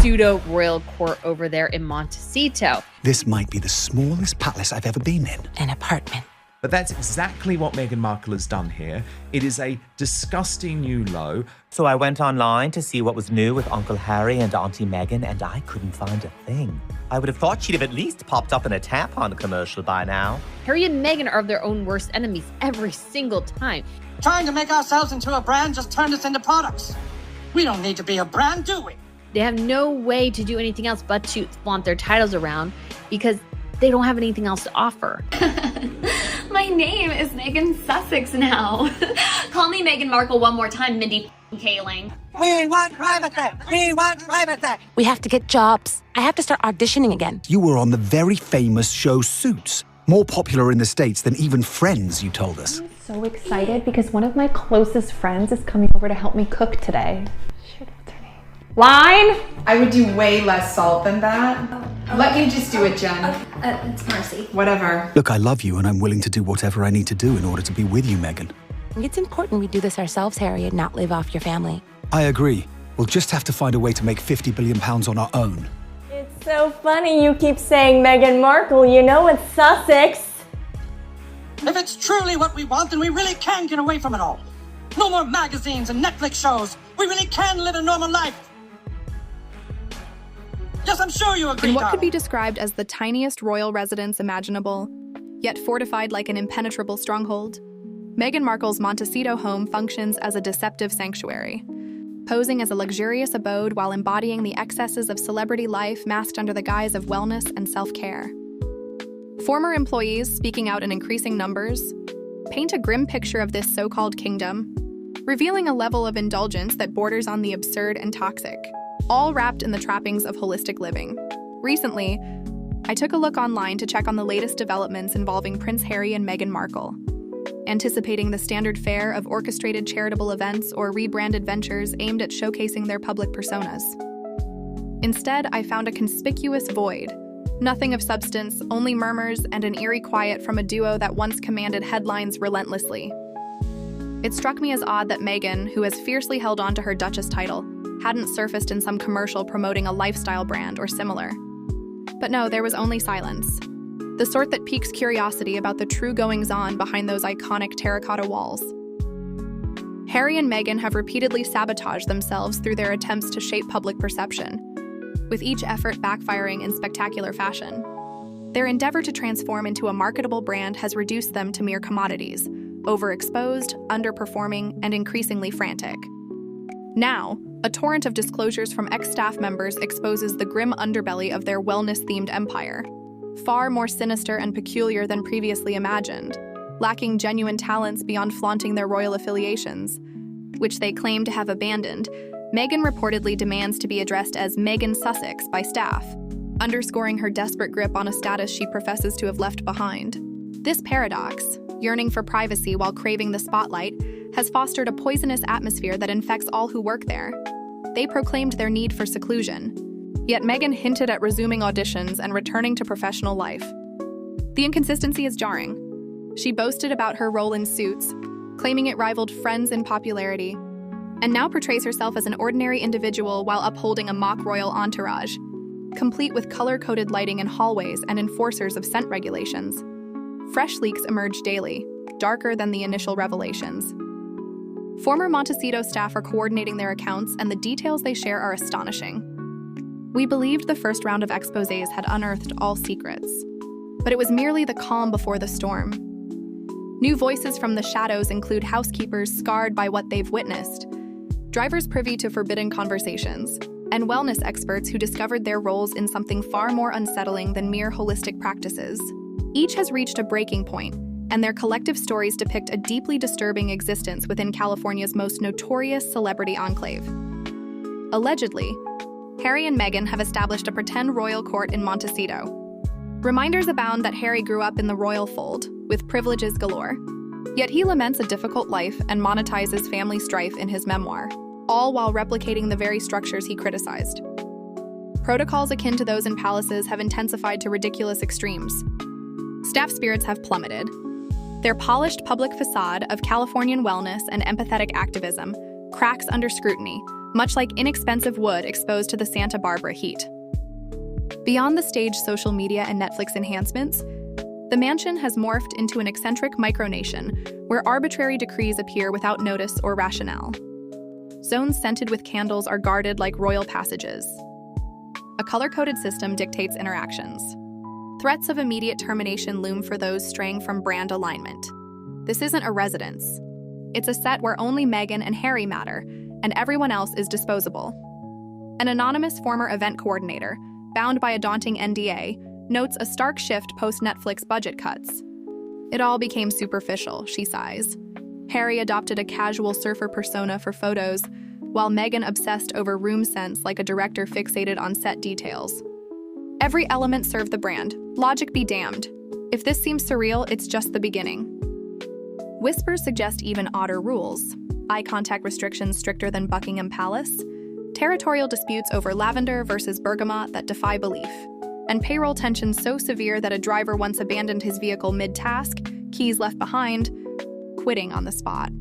pseudo-royal court over there in Montecito. This might be the smallest palace I've ever been in. An apartment. But that's exactly what Meghan Markle has done here. It is a disgusting new low. So I went online to see what was new with Uncle Harry and Auntie Meghan, and I couldn't find a thing. I would have thought she'd have at least popped up in a tampon commercial by now. Harry and Meghan are their own worst enemies every single time. Trying to make ourselves into a brand just turned us into products. We don't need to be a brand, do we? They have no way to do anything else but to flaunt their titles around because they don't have anything else to offer. My name is Megan Sussex now. Call me Meghan Markle one more time, Mindy Kaling. We want privacy. We want privacy. We have to get jobs. I have to start auditioning again. You were on the very famous show Suits. More popular in the States than even Friends, you told us. I'm so excited because one of my closest friends is coming over to help me cook today. Shit, what's her name? Line? I would do way less salt than that. Let me just do it, Jen. It's Marcy. Whatever. Look, I love you and I'm willing to do whatever I need to do in order to be with you, Meghan. It's important we do this ourselves, Harry, and not live off your family. I agree. We'll just have to find a way to make £50 billion on our own. It's so funny you keep saying Meghan Markle. You know it's Sussex. If it's truly what we want, then we really can get away from it all. No more magazines and Netflix shows. We really can live a normal life. Yes, I'm sure you agree, In what darling. could be described as the tiniest royal residence imaginable, yet fortified like an impenetrable stronghold, Meghan Markle's Montecito home functions as a deceptive sanctuary, posing as a luxurious abode while embodying the excesses of celebrity life masked under the guise of wellness and self-care. Former employees, speaking out in increasing numbers, paint a grim picture of this so-called kingdom, revealing a level of indulgence that borders on the absurd and toxic, all wrapped in the trappings of holistic living. Recently, I took a look online to check on the latest developments involving Prince Harry and Meghan Markle, anticipating the standard fare of orchestrated charitable events or rebranded ventures aimed at showcasing their public personas. Instead, I found a conspicuous void. Nothing of substance, only murmurs and an eerie quiet from a duo that once commanded headlines relentlessly. It struck me as odd that Meghan, who has fiercely held on to her Duchess title, hadn't surfaced in some commercial promoting a lifestyle brand or similar. But no, there was only silence. The sort that piques curiosity about the true goings-on behind those iconic terracotta walls. Harry and Meghan have repeatedly sabotaged themselves through their attempts to shape public perception, with each effort backfiring in spectacular fashion. Their endeavor to transform into a marketable brand has reduced them to mere commodities, overexposed, underperforming, and increasingly frantic. Now, a torrent of disclosures from ex-staff members exposes the grim underbelly of their wellness-themed empire, far more sinister and peculiar than previously imagined, lacking genuine talents beyond flaunting their royal affiliations, which they claim to have abandoned. Meghan reportedly demands to be addressed as Megan Sussex by staff, underscoring her desperate grip on a status she professes to have left behind. This paradox, yearning for privacy while craving the spotlight, has fostered a poisonous atmosphere that infects all who work there. They proclaimed their need for seclusion, yet Meghan hinted at resuming auditions and returning to professional life. The inconsistency is jarring. She boasted about her role in Suits, claiming it rivaled Friends in popularity, and now portrays herself as an ordinary individual while upholding a mock royal entourage, complete with color-coded lighting in hallways and enforcers of scent regulations. Fresh leaks emerge daily, darker than the initial revelations. Former Montecito staff are coordinating their accounts, and the details they share are astonishing. We believed the first round of exposés had unearthed all secrets, but it was merely the calm before the storm. New voices from the shadows include housekeepers scarred by what they've witnessed, drivers privy to forbidden conversations, and wellness experts who discovered their roles in something far more unsettling than mere holistic practices. Each has reached a breaking point, and their collective stories depict a deeply disturbing existence within California's most notorious celebrity enclave. Allegedly, Harry and Meghan have established a pretend royal court in Montecito. Reminders abound that Harry grew up in the royal fold, with privileges galore. Yet he laments a difficult life and monetizes family strife in his memoir, all while replicating the very structures he criticized. Protocols akin to those in palaces have intensified to ridiculous extremes. Staff spirits have plummeted. Their polished public facade of Californian wellness and empathetic activism cracks under scrutiny, much like inexpensive wood exposed to the Santa Barbara heat. Beyond the staged social media and Netflix enhancements, the mansion has morphed into an eccentric micronation where arbitrary decrees appear without notice or rationale. Zones scented with candles are guarded like royal passages. A color-coded system dictates interactions. Threats of immediate termination loom for those straying from brand alignment. This isn't a residence. It's a set where only Meghan and Harry matter, and everyone else is disposable. An anonymous former event coordinator, bound by a daunting NDA, notes a stark shift post-Netflix budget cuts. It all became superficial, she sighs. Harry adopted a casual surfer persona for photos, while Meghan obsessed over room scents like a director fixated on set details. Every element served the brand. Logic be damned. If this seems surreal, it's just the beginning. Whispers suggest even odder rules. Eye contact restrictions stricter than Buckingham Palace, territorial disputes over lavender versus bergamot that defy belief, and payroll tensions so severe that a driver once abandoned his vehicle mid-task, keys left behind, quitting on the spot.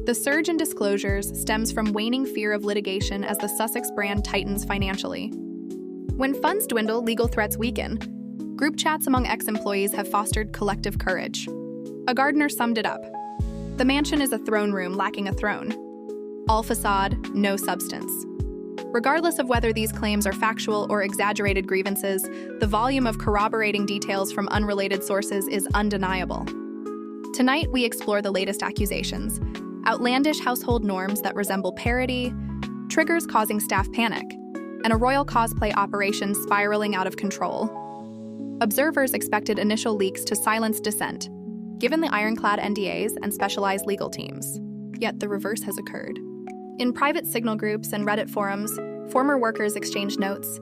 The surge in disclosures stems from waning fear of litigation as the Sussex brand tightens financially. When funds dwindle, legal threats weaken. Group chats among ex-employees have fostered collective courage. A gardener summed it up. The mansion is a throne room lacking a throne. All facade, no substance. Regardless of whether these claims are factual or exaggerated grievances, the volume of corroborating details from unrelated sources is undeniable. Tonight, we explore the latest accusations, outlandish household norms that resemble parody, triggers causing staff panic, and a royal cosplay operation spiraling out of control. Observers expected initial leaks to silence dissent, given the ironclad NDAs and specialized legal teams. Yet the reverse has occurred. In private signal groups and Reddit forums, former workers exchanged notes,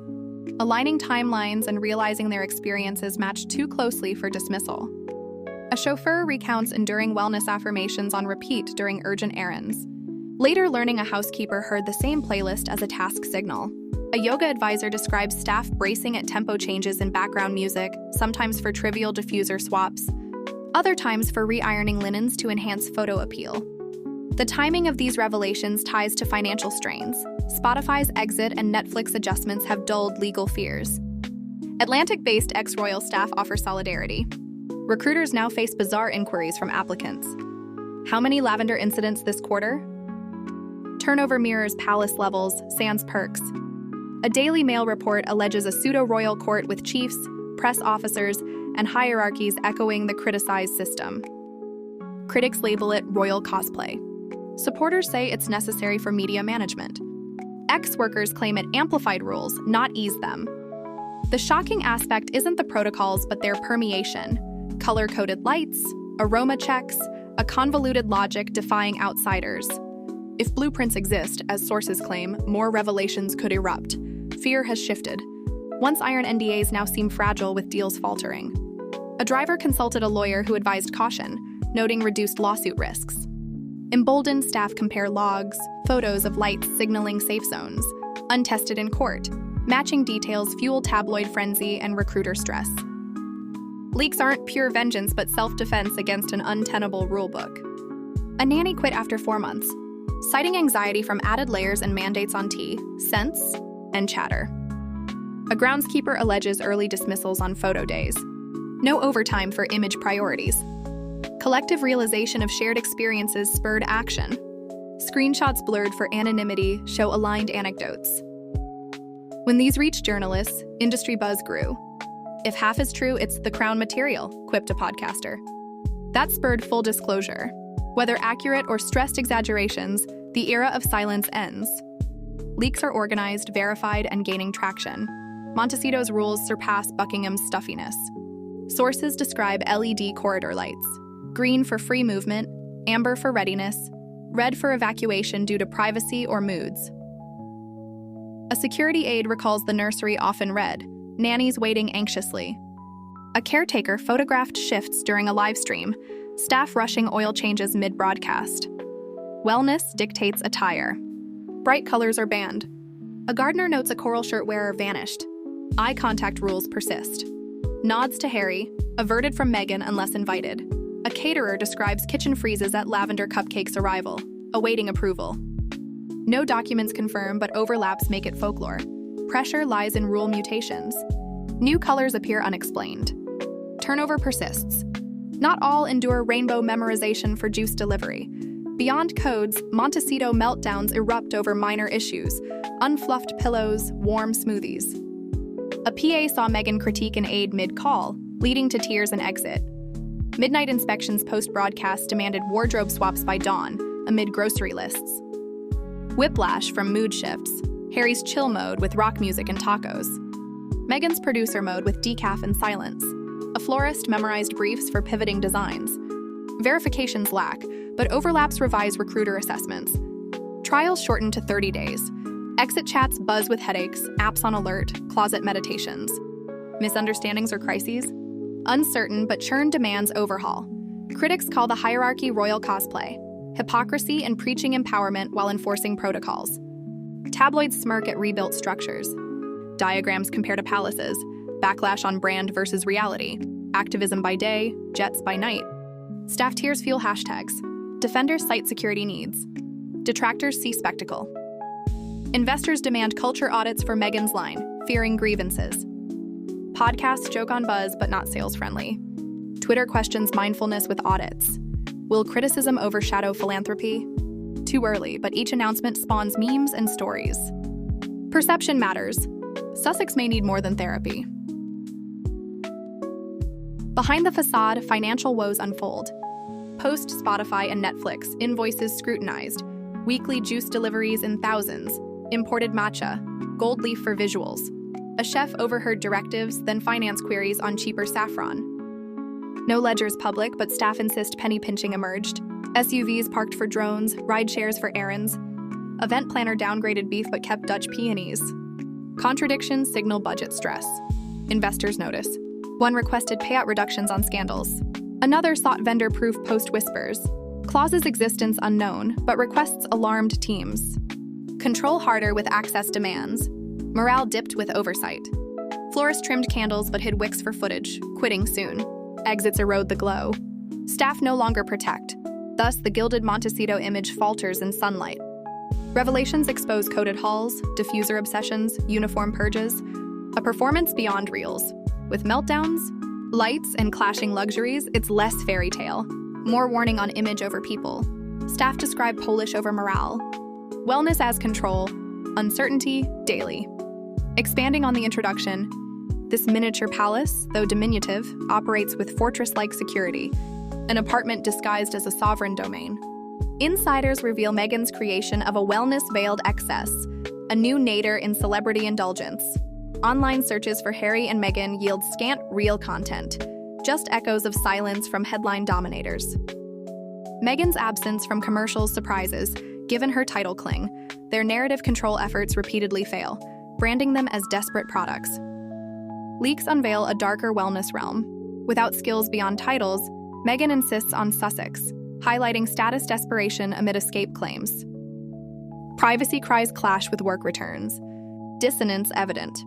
aligning timelines and realizing their experiences matched too closely for dismissal. A chauffeur recounts enduring wellness affirmations on repeat during urgent errands, later learning a housekeeper heard the same playlist as a task signal. A yoga advisor describes staff bracing at tempo changes in background music, sometimes for trivial diffuser swaps, other times for re-ironing linens to enhance photo appeal. The timing of these revelations ties to financial strains. Spotify's exit and Netflix adjustments have dulled legal fears. Atlantic-based ex-royal staff offer solidarity. Recruiters now face bizarre inquiries from applicants. How many lavender incidents this quarter? Turnover mirrors palace levels, sans perks. A Daily Mail report alleges a pseudo-royal court with chiefs, press officers, and hierarchies echoing the criticized system. Critics label it royal cosplay. Supporters say it's necessary for media management. Ex-workers claim it amplified rules, not eased them. The shocking aspect isn't the protocols, but their permeation. Color-coded lights, aroma checks, a convoluted logic defying outsiders. If blueprints exist, as sources claim, more revelations could erupt. Fear has shifted. Once iron NDAs now seem fragile with deals faltering. A driver consulted a lawyer who advised caution, noting reduced lawsuit risks. Emboldened staff compare logs, photos of lights signaling safe zones, untested in court. Matching details fuel tabloid frenzy and recruiter stress. Leaks aren't pure vengeance, but self-defense against an untenable rulebook. A nanny quit after 4 months, citing anxiety from added layers and mandates on tea, scents, and chatter. A groundskeeper alleges early dismissals on photo days. No overtime for image priorities. Collective realization of shared experiences spurred action. Screenshots blurred for anonymity show aligned anecdotes. When these reached journalists, industry buzz grew. If half is true, it's the crown material, quipped a podcaster. That spurred full disclosure. Whether accurate or stressed exaggerations, the era of silence ends. Leaks are organized, verified, and gaining traction. Montecito's rules surpass Buckingham's stuffiness. Sources describe LED corridor lights. Green for free movement, amber for readiness, red for evacuation due to privacy or moods. A security aide recalls the nursery often red, nannies waiting anxiously. A caretaker photographed shifts during a live stream, staff rushing oil changes mid-broadcast. Wellness dictates attire. Bright colors are banned. A gardener notes a coral shirt wearer vanished. Eye contact rules persist. Nods to Harry, averted from Meghan unless invited. A caterer describes kitchen freezes at lavender cupcakes' arrival, awaiting approval. No documents confirm, but overlaps make it folklore. Pressure lies in rule mutations. New colors appear unexplained. Turnover persists. Not all endure rainbow memorization for juice delivery. Beyond codes, Montecito meltdowns erupt over minor issues, unfluffed pillows, warm smoothies. A PA saw Meghan critique an aide mid-call, leading to tears and exit. Midnight inspections post-broadcast demanded wardrobe swaps by dawn, amid grocery lists. Whiplash from mood shifts, Harry's chill mode with rock music and tacos. Meghan's producer mode with decaf and silence. A florist memorized briefs for pivoting designs. Verifications lack, but overlaps revise recruiter assessments. Trials shorten to 30 days. Exit chats buzz with headaches, apps on alert, closet meditations. Misunderstandings or crises? Uncertain, but churn demands overhaul. Critics call the hierarchy royal cosplay. Hypocrisy and preaching empowerment while enforcing protocols. Tabloids smirk at rebuilt structures. Diagrams compare to palaces. Backlash on brand versus reality. Activism by day, jets by night. Staff tiers fuel hashtags. Defenders cite security needs. Detractors see spectacle. Investors demand culture audits for Meghan's line, fearing grievances. Podcasts joke on buzz but not sales-friendly. Twitter questions mindfulness with audits. Will criticism overshadow philanthropy? Too early, but each announcement spawns memes and stories. Perception matters. Sussex may need more than therapy. Behind the facade, financial woes unfold. Post Spotify and Netflix, invoices scrutinized. Weekly juice deliveries in thousands. Imported matcha. Gold leaf for visuals. A chef overheard directives, then finance queries on cheaper saffron. No ledgers public, but staff insist penny pinching emerged. SUVs parked for drones, ride shares for errands. Event planner downgraded beef but kept Dutch peonies. Contradictions signal budget stress. Investors notice. One requested payout reductions on scandals. Another sought vendor-proof post-whispers. Clauses existence unknown, but requests alarmed teams. Control harder with access demands. Morale dipped with oversight. Florist trimmed candles but hid wicks for footage, quitting soon. Exits erode the glow. Staff no longer protect. Thus, the gilded Montecito image falters in sunlight. Revelations expose coded halls, diffuser obsessions, uniform purges. A performance beyond reels. With meltdowns, lights, and clashing luxuries, it's less fairy tale. More warning on image over people. Staff describe Polish over morale. Wellness as control. Uncertainty, daily. Expanding on the introduction, this miniature palace, though diminutive, operates with fortress-like security, an apartment disguised as a sovereign domain. Insiders reveal Meghan's creation of a wellness-veiled excess, a new nadir in celebrity indulgence. Online searches for Harry and Meghan yield scant real content, just echoes of silence from headline dominators. Meghan's absence from commercials surprises, given her title cling. Their narrative control efforts repeatedly fail, branding them as desperate products. Leaks unveil a darker wellness realm. Without skills beyond titles, Meghan insists on Sussex, highlighting status desperation amid escape claims. Privacy cries clash with work returns. Dissonance evident.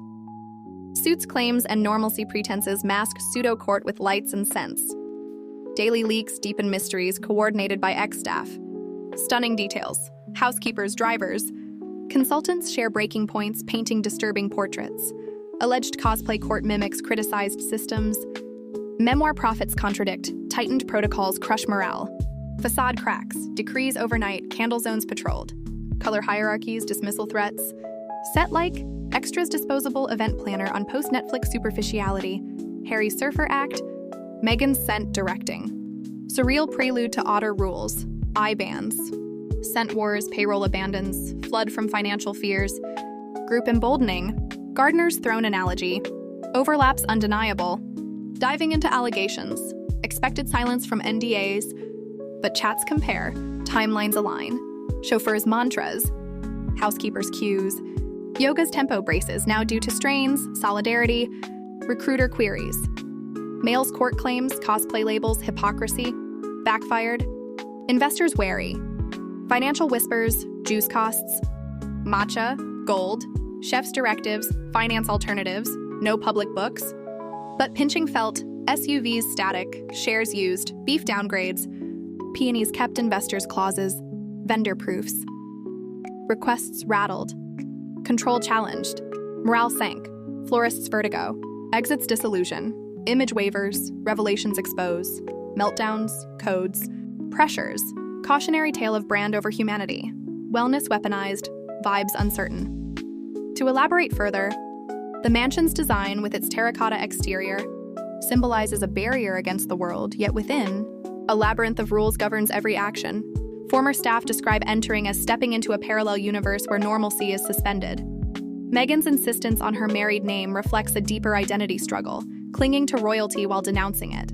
Suits claims and normalcy pretenses mask pseudo-court with lights and scents. Daily leaks deepen mysteries coordinated by ex-staff. Stunning details. Housekeepers, drivers. Consultants share breaking points, painting disturbing portraits. Alleged cosplay court mimics criticized systems. Memoir prophets contradict. Tightened protocols crush morale. Facade cracks. Decrees overnight. Candle zones patrolled. Color hierarchies, dismissal threats. Set-like. Extras disposable event planner on post-Netflix superficiality. Harry's Surfer Act. Meghan's scent directing. Surreal prelude to odder rules. Eye bans. Scent wars, payroll abandons. Flood from financial fears. Group emboldening. Gardner's throne analogy. Overlaps undeniable. Diving into allegations. Expected silence from NDAs. But chats compare. Timelines align. Chauffeurs' mantras. Housekeepers' cues. Yoga's tempo braces now due to strains, solidarity, recruiter queries. Males' court claims, cosplay labels, hypocrisy. Backfired. Investors wary. Financial whispers, juice costs. Matcha, gold. Chef's directives, finance alternatives, no public books. But pinching felt, SUVs static, shares used, beef downgrades, peonies kept investors' clauses, vendor proofs. Requests rattled. Control challenged. Morale sank. Florists vertigo. Exits disillusion. Image waivers. Revelations expose. Meltdowns. Codes. Pressures. Cautionary tale of brand over humanity. Wellness weaponized. Vibes uncertain. To elaborate further, the mansion's design with its terracotta exterior symbolizes a barrier against the world, yet within, a labyrinth of rules governs every action. Former staff describe entering as stepping into a parallel universe where normalcy is suspended. Meghan's insistence on her married name reflects a deeper identity struggle, clinging to royalty while denouncing it.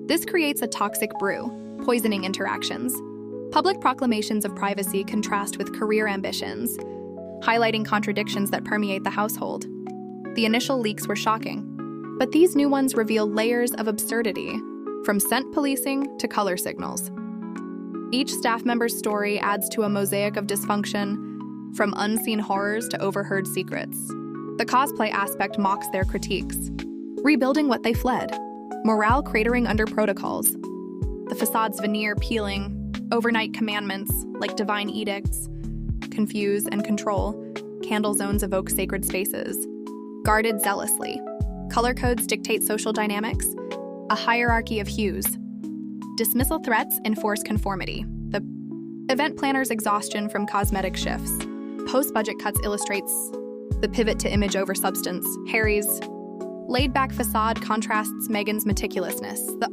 This creates a toxic brew, poisoning interactions. Public proclamations of privacy contrast with career ambitions, highlighting contradictions that permeate the household. The initial leaks were shocking, but these new ones reveal layers of absurdity, from scent policing to color signals. Each staff member's story adds to a mosaic of dysfunction, from unseen horrors to overheard secrets. The cosplay aspect mocks their critiques, rebuilding what they fled, morale cratering under protocols, the facade's veneer peeling, overnight commandments like divine edicts confuse and control, candle zones evoke sacred spaces, guarded zealously. Color codes dictate social dynamics, a hierarchy of hues. Dismissal threats enforce conformity. The event planner's exhaustion from cosmetic shifts. Post-budget cuts illustrates the pivot to image over substance. Harry's laid-back facade contrasts Meghan's meticulousness. The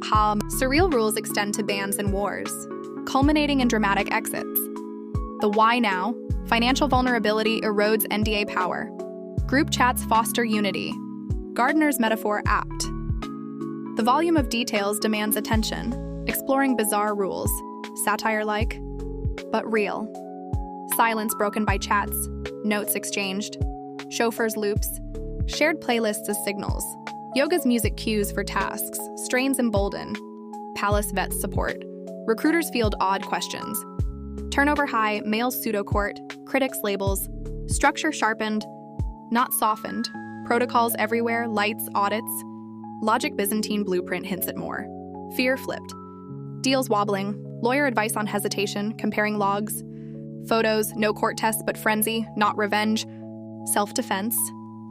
surreal rules extend to bans and wars, culminating in dramatic exits. The why now? Financial vulnerability erodes NDA power. Group chats foster unity. Gardner's metaphor apt. The volume of details demands attention, exploring bizarre rules, satire-like, but real. Silence broken by chats, notes exchanged, chauffeurs' loops, shared playlists as signals, yoga's music cues for tasks, strains embolden, palace vets support, recruiters field odd questions, turnover high, male pseudo-court, critics labels, structure sharpened, not softened, protocols everywhere, lights, audits, logic Byzantine blueprint hints at more, fear flipped, deals wobbling, lawyer advice on hesitation, comparing logs, photos, no court test but frenzy, not revenge, self-defense,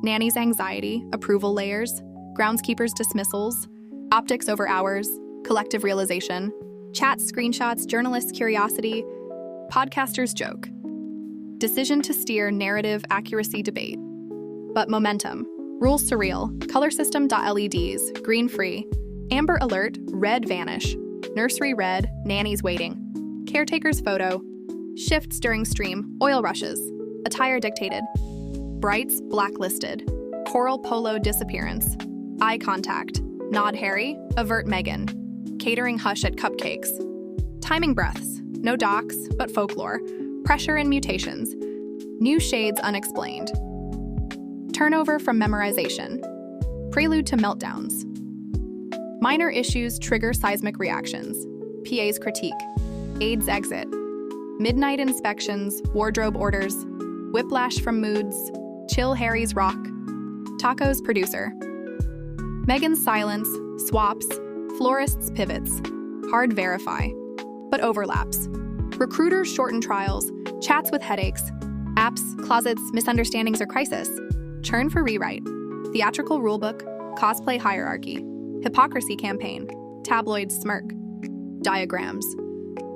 nanny's anxiety, approval layers, groundskeeper's dismissals, optics over hours, collective realization, chats, screenshots, journalists' curiosity, podcaster's joke. Decision to steer narrative accuracy debate. But momentum. Rules surreal. Color system.LEDs. Green free. Amber alert. Red vanish. Nursery red. Nanny's waiting. Caretaker's photo. Shifts during stream. Oil rushes. Attire dictated. Brights blacklisted. Coral polo disappearance. Eye contact. Nod Harry. Avert Meghan. Catering hush at cupcakes. Timing breaths. No docs, but folklore. Pressure and mutations. New shades unexplained. Turnover from memorization. Prelude to meltdowns. Minor issues trigger seismic reactions. PA's critique. Aides exit. Midnight inspections, wardrobe orders. Whiplash from moods. Chill Harry's rock. Tacos producer. Meghan's silence. Swaps. Florists pivots. Hard verify. But overlaps. Recruiters shorten trials. Chats with headaches. Apps, closets, misunderstandings or crisis. Churn for rewrite. Theatrical rulebook. Cosplay hierarchy. Hypocrisy campaign. Tabloid smirk. Diagrams.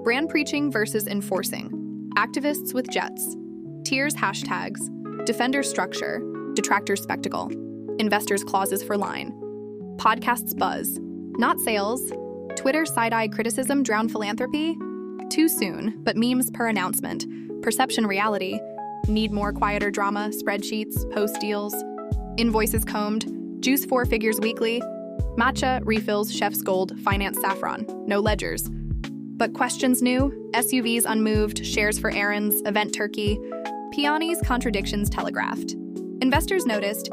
Brand preaching versus enforcing. Activists with jets. Tiers hashtags. Defender structure. Detractor spectacle. Investors clauses for line. Podcasts buzz. Not sales. Twitter side-eye criticism drown philanthropy. Too soon, but memes per announcement. Perception reality. Need more quieter drama, spreadsheets, post deals. Invoices combed. Juice 4 figures weekly. Matcha, refills, chef's gold, finance saffron. No ledgers. But questions new. SUVs unmoved, shares for errands, event turkey. Peonies, contradictions telegraphed. Investors noticed.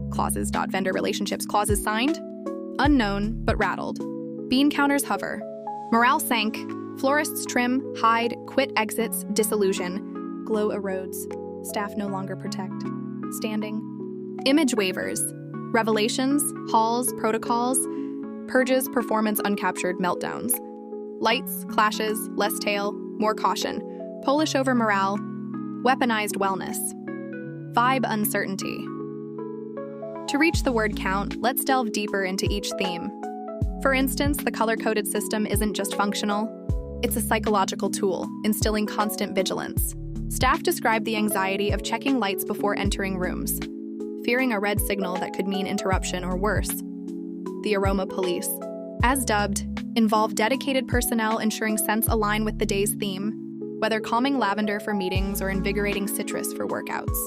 Clauses. Vendor relationships clauses signed. Unknown, but rattled. Bean counters hover. Morale sank. Florists trim, hide, quit exits, disillusion. Glow erodes. Staff no longer protect. Standing. Image waivers. Revelations, halls, protocols. Purges, performance uncaptured, meltdowns. Lights, clashes, less tail, more caution. Polish over morale. Weaponized wellness. Vibe uncertainty. To reach the word count, let's delve deeper into each theme. For instance, the color-coded system isn't just functional, it's a psychological tool, instilling constant vigilance. Staff describe the anxiety of checking lights before entering rooms, fearing a red signal that could mean interruption or worse. The aroma police, as dubbed, involve dedicated personnel ensuring scents align with the day's theme, whether calming lavender for meetings or invigorating citrus for workouts.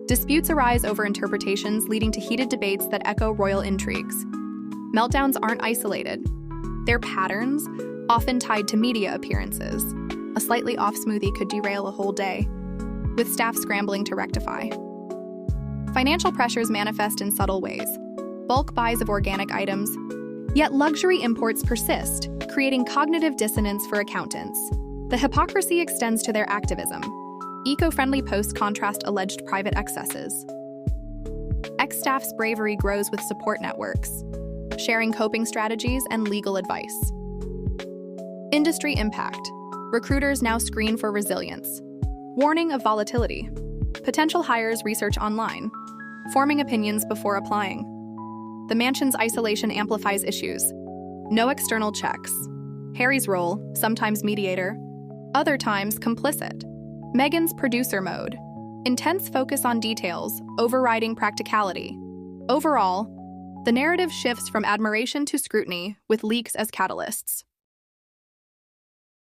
Disputes arise over interpretations, leading to heated debates that echo royal intrigues. Meltdowns aren't isolated. They're patterns, often tied to media appearances. A slightly off smoothie could derail a whole day, with staff scrambling to rectify. Financial pressures manifest in subtle ways. Bulk buys of organic items, yet luxury imports persist, creating cognitive dissonance for accountants. The hypocrisy extends to their activism. Eco-friendly posts contrast alleged private excesses. Ex-staff's bravery grows with support networks, sharing coping strategies and legal advice. Industry impact. Recruiters now screen for resilience. Warning of volatility. Potential hires research online, forming opinions before applying. The mansion's isolation amplifies issues. No external checks. Harry's role, sometimes mediator, other times complicit. Meghan's producer mode. Intense focus on details, overriding practicality. Overall, the narrative shifts from admiration to scrutiny, with leaks as catalysts.